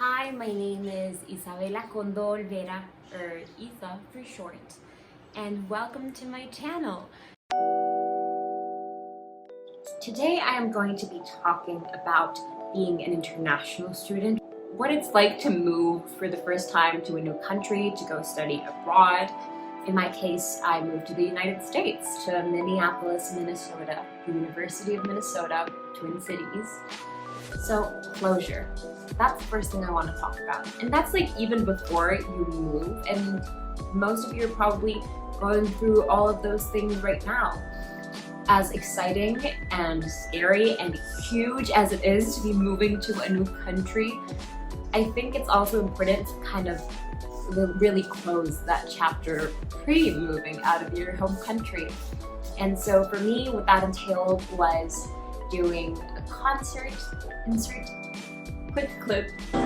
Hi, my name is Isabela Condo-Olvera, or Isa for short, and welcome to my channel. Today I am going to be talking about being an international student, what it's like to move for the first time to a new country, to go study abroad. In my case, I moved to the United States, to Minneapolis, Minnesota, the University of Minnesota, Twin Cities. So, closure. That's the first thing I want to talk about. And that's like even before you move, and most of you are probably going through all of those things right now. As exciting and scary and huge as it is to be moving to a new country, I think it's also important to kind of really close that chapter pre-moving out of your home country. And so for me, what that entailed was doing a concert, insert quick clip. All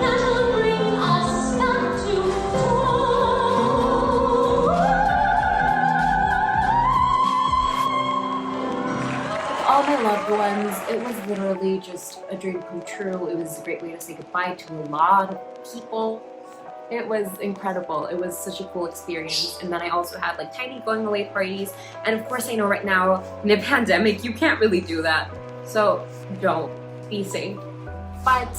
my loved ones, it was literally just a dream come true. It was a great way to say goodbye to a lot of people. It was incredible. It was such a cool experience. And then I also had like tiny going away parties. And of course I know right now in a pandemic, you can't really do that. So don't, be safe. But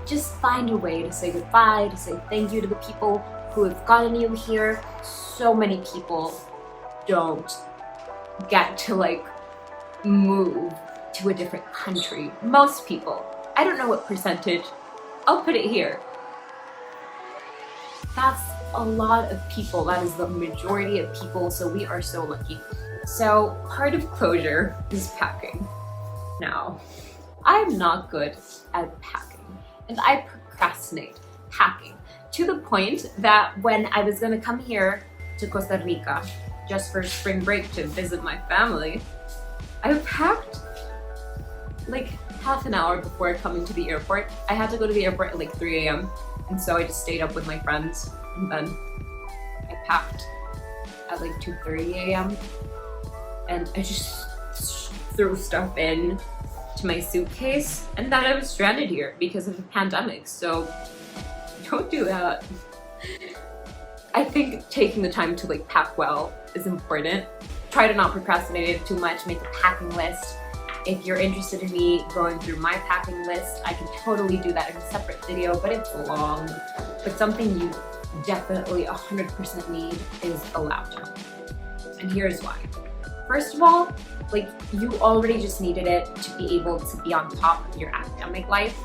just find a way to say goodbye, to say thank you to the people who have gotten you here. So many people don't get to like move to a different country. Most people. I don't know what percentage. I'll put it here. That's a lot of people. That is the majority of people, so we are so lucky. So part of closure is packing. Now, I'm not good at packing, and I procrastinate packing to the point that when I was gonna come here to Costa Rica just for spring break to visit my family, I packed like half an hour before coming to the airport. I had to go to the airport at like 3 a.m. and so I just stayed up with my friends, and then I packed at like 2:30 a.m. and I just threw stuff in to my suitcase, and then I was stranded here because of the pandemic. So don't do that. I think taking the time to like pack well is important. Try to not procrastinate it too much. Make a packing list. If you're interested in me going through my packing list, I can totally do that in a separate video, but it's long. But something you definitely 100% need is a laptop. And here's why. First of all, like you already just needed it to be able to be on top of your academic life.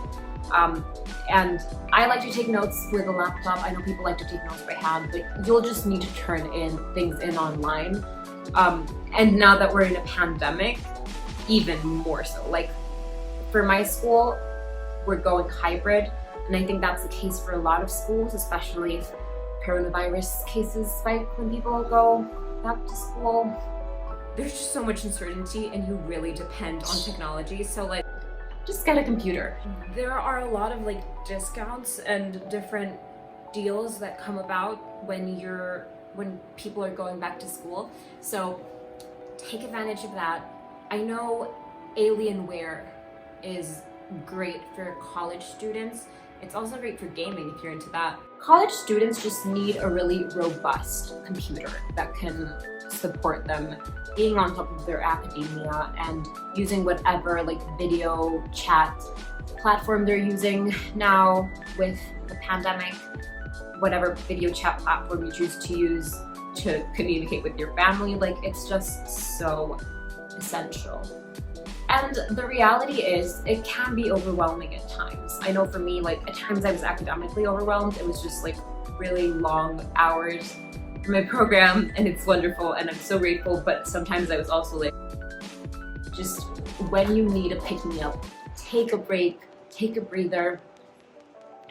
And I like to take notes with a laptop. I know people like to take notes by hand, but you'll just need to turn in things in online. And now that we're in a pandemic, even more so. Like for my school, we're going hybrid, and I think that's the case for a lot of schools, especially if coronavirus cases spike when people go back to school. There's just so much uncertainty, and you really depend on technology, so like just get a computer. There are a lot of like discounts and different deals that come about when people are going back to school, so take advantage of that. I know Alienware is great for college students. It's also great for gaming if you're into that. College students just need a really robust computer that can support them being on top of their academia and using whatever like video chat platform they're using now with the pandemic, whatever video chat platform you choose to use to communicate with your family. Like it's just so essential. And the reality is it can be overwhelming at times. I know for me, like at times I was academically overwhelmed. It was just like really long hours for my program, and it's wonderful and I'm so grateful, but sometimes I was also like, just when you need a pick-me-up, take a break, take a breather,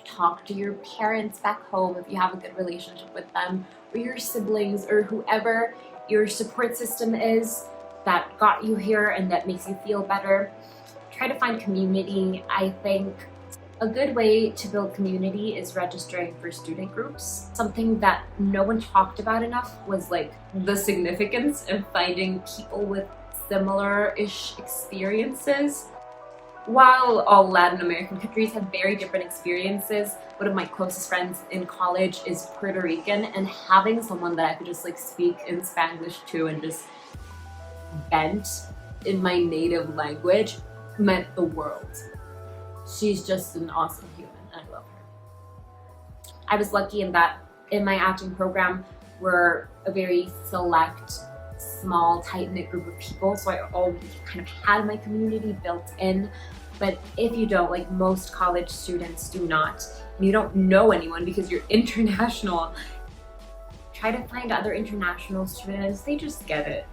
talk to your parents back home if you have a good relationship with them, or your siblings, or whoever your support system is that got you here and that makes you feel better. Try to find community. I think a good way to build community is registering for student groups. Something that no one talked about enough was like the significance of finding people with similar-ish experiences. while all Latin American countries have very different experiences, one of my closest friends in college is Puerto Rican, and having someone that I could just like speak in Spanish to and just vent in my native language meant the world. She's just an awesome human and I love her. I was lucky in that in my acting program we're a very select, small, tight-knit group of people, so I already kind of had my community built in. But if you don't, like most college students do not, and you don't know anyone because you're international, try to find other international students. They just get it.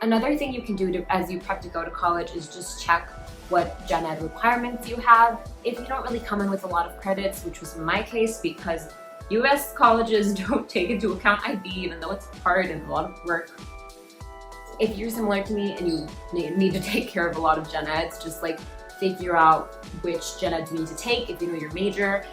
Another thing you can do as you prep to go to college is just check what gen ed requirements you have. If you don't really come in with a lot of credits, which was my case because US colleges don't take into account IB, even though it's hard and a lot of work. If you're similar to me and you need to take care of a lot of gen eds, just like figure out which gen eds you need to take if you know your major.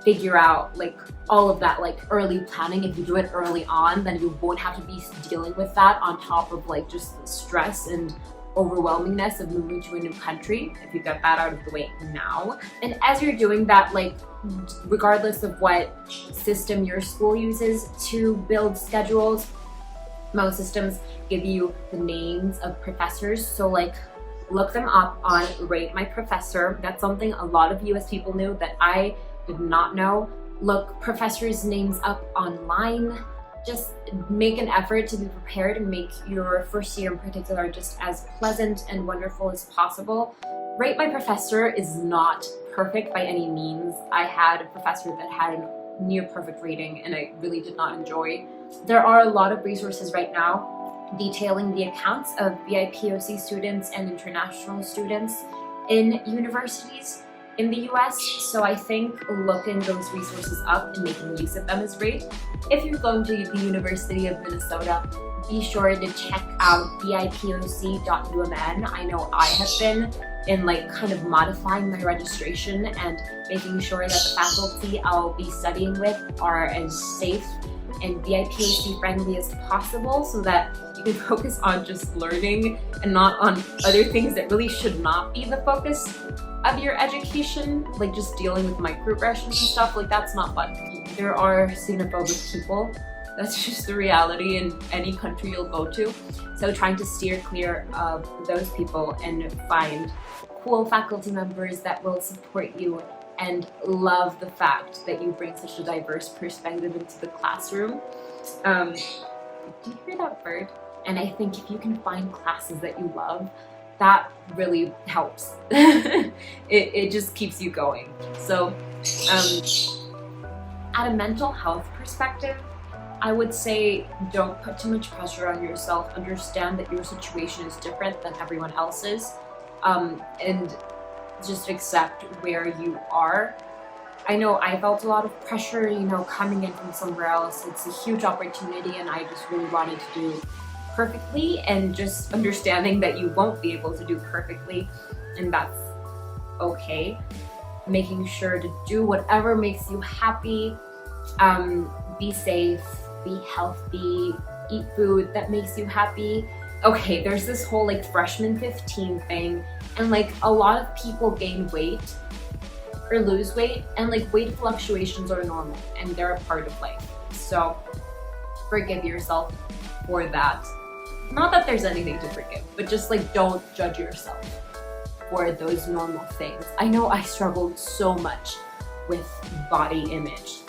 Figure out like all of that like early planning. If you do it early on, then you won't have to be dealing with that on top of like just the stress and overwhelmingness of moving to a new country, if you get that out of the way now. And as you're doing that, like regardless of what system your school uses to build schedules, most systems give you the names of professors, so like look them up on Rate My Professor. That's something a lot of US people knew that I did not know. Look professors' names up online. Just make an effort to be prepared and make your first year in particular just as pleasant and wonderful as possible. Rate My Professor is not perfect by any means. I had a professor that had a near perfect rating and I really did not enjoy. There are a lot of resources right now detailing the accounts of BIPOC students and international students in universities in the US, so I think looking those resources up and making use of them is great. If you're going to the University of Minnesota, be sure to check out bipoc.umn. I know I have been in like kind of modifying my registration and making sure that the faculty I'll be studying with are as safe and BIPOC friendly as possible so that you can focus on just learning and not on other things that really should not be the focus of your education, like just dealing with microaggressions and stuff. Like that's not fun. There are xenophobic people. That's just the reality in any country you'll go to. So trying to steer clear of those people and find cool faculty members that will support you and love the fact that you bring such a diverse perspective into the classroom. Do you hear that bird? And I think if you can find classes that you love, that really helps. It just keeps you going. So at a mental health perspective, I would say don't put too much pressure on yourself. Understand that your situation is different than everyone else's, and just accept where you are. I know I felt a lot of pressure, you know, coming in from somewhere else. It's a huge opportunity and I just really wanted to do perfectly, and just understanding that you won't be able to do perfectly, and that's okay. Making sure to do whatever makes you happy, be safe, be healthy, eat food that makes you happy. Okay, there's this whole like freshman 15 thing, and like a lot of people gain weight or lose weight, and like weight fluctuations are normal and they're a part of life. So forgive yourself for that. Not that there's anything to forgive, but just like don't judge yourself for those normal things. I know I struggled so much with body image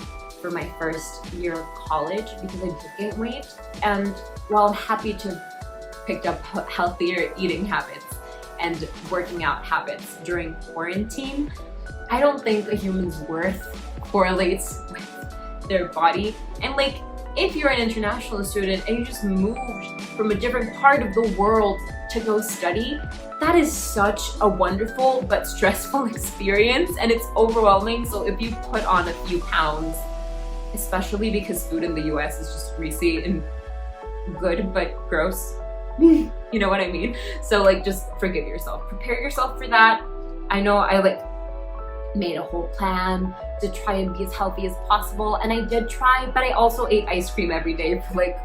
for my first year of college because I did gain weight, and while I'm happy to picked up healthier eating habits and working out habits during quarantine, I don't think a human's worth correlates with their body. And like, if you're an international student and you just moved from a different part of the world to go study, that is such a wonderful but stressful experience, and it's overwhelming. So if you put on a few pounds, especially because food in the US is just greasy and good but gross, you know what I mean? So like, just forgive yourself, prepare yourself for that. I know I like made a whole plan to try and be as healthy as possible, and I did try, but I also ate ice cream every day for like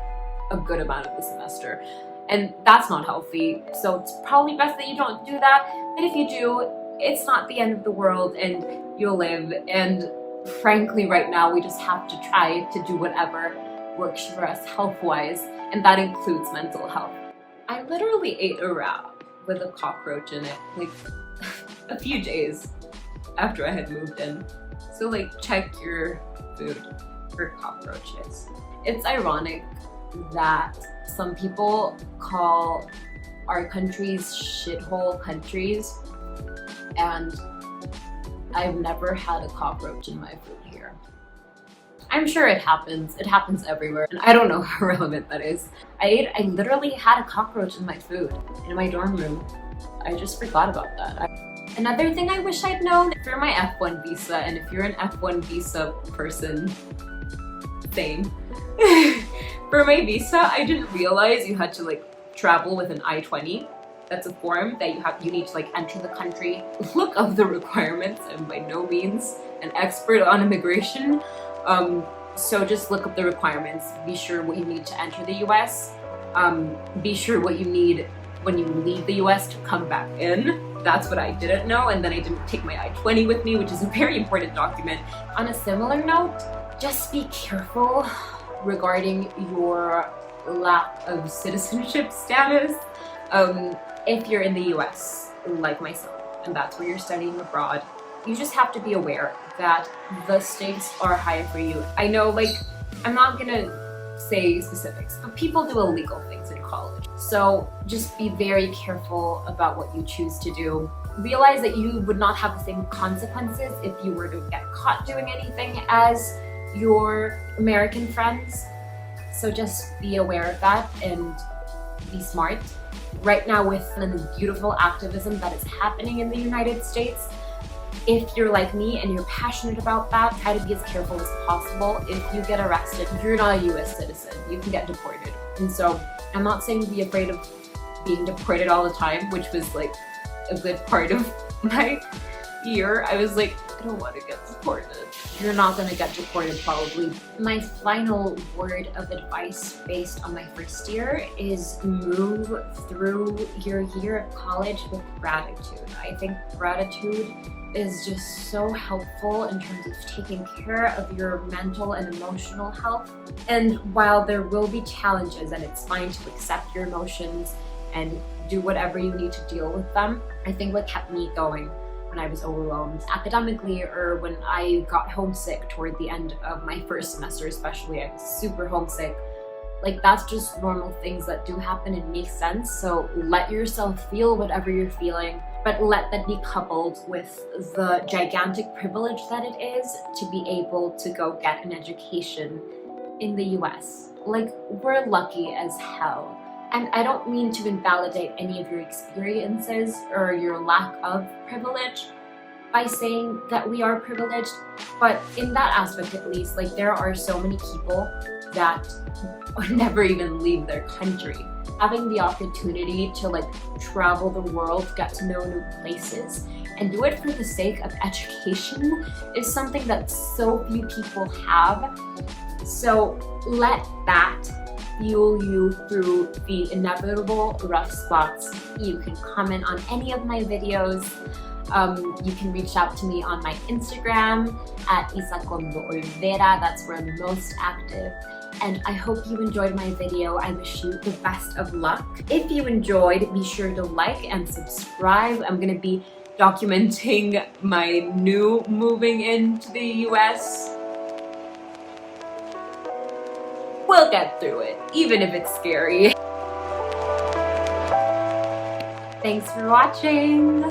a good amount of the semester. and that's not healthy. So it's probably best that you don't do that. And if you do, it's not the end of the world and you'll live. And frankly, right now, we just have to try to do whatever works for us health-wise, and that includes mental health. I literally ate a wrap with a cockroach in it, like a few days after I had moved in. So like, check your food for cockroaches. It's ironic that some people call our countries shithole countries, and I've never had a cockroach in my food here. I'm sure it happens everywhere, and I don't know how relevant that is. I literally had a cockroach in my food in my dorm room. I just forgot about that. Another thing I wish I'd known, for my F1 visa, and if you're an F1 visa person, same. For my visa, I didn't realize you had to like travel with an I-20. That's a form that you need to like enter the country, look up the requirements. I'm by no means an expert on immigration. So just look up the requirements, be sure what you need to enter the US, be sure what you need when you leave the US to come back in. That's what I didn't know, and then I didn't take my I-20 with me, which is a very important document. On a similar note, just be careful regarding your lack of citizenship status. If you're in the US, like myself, and that's where you're studying abroad, you just have to be aware that the stakes are higher for you. I know, like, I'm not gonna say specifics, but people do illegal things in college. So just be very careful about what you choose to do. Realize that you would not have the same consequences if you were to get caught doing anything as your American friends. So just be aware of that and be smart. Right now, with the beautiful activism that is happening in the United States, if you're like me and you're passionate about that, try to be as careful as possible. If you get arrested, you're not a US citizen. You can get deported. And so I'm not saying be afraid of being deported all the time, which was like a good part of my year. I was like, I don't want to get deported. You're not going to get deported probably. My final word of advice based on my first year is move through your year of college with gratitude. I think gratitude is just so helpful in terms of taking care of your mental and emotional health. And while there will be challenges and it's fine to accept your emotions and do whatever you need to deal with them, I think what kept me going when I was overwhelmed academically, or when I got homesick toward the end of my first semester especially, I was super homesick. Like, that's just normal things that do happen and make sense. So let yourself feel whatever you're feeling, but let that be coupled with the gigantic privilege that it is to be able to go get an education in the US. Like, we're lucky as hell. And I don't mean to invalidate any of your experiences or your lack of privilege by saying that we are privileged, but in that aspect at least, like, there are so many people that never even leave their country. Having the opportunity to like travel the world, get to know new places, and do it for the sake of education is something that so few people have. So let that fuel you through the inevitable rough spots. You can comment on any of my videos. You can reach out to me on my Instagram at Condo-Olvera. That's where I'm most active. And I hope you enjoyed my video. I wish you the best of luck. If you enjoyed, be sure to like and subscribe. I'm gonna be documenting my new moving into the US. We'll get through it, even if it's scary. Thanks for watching.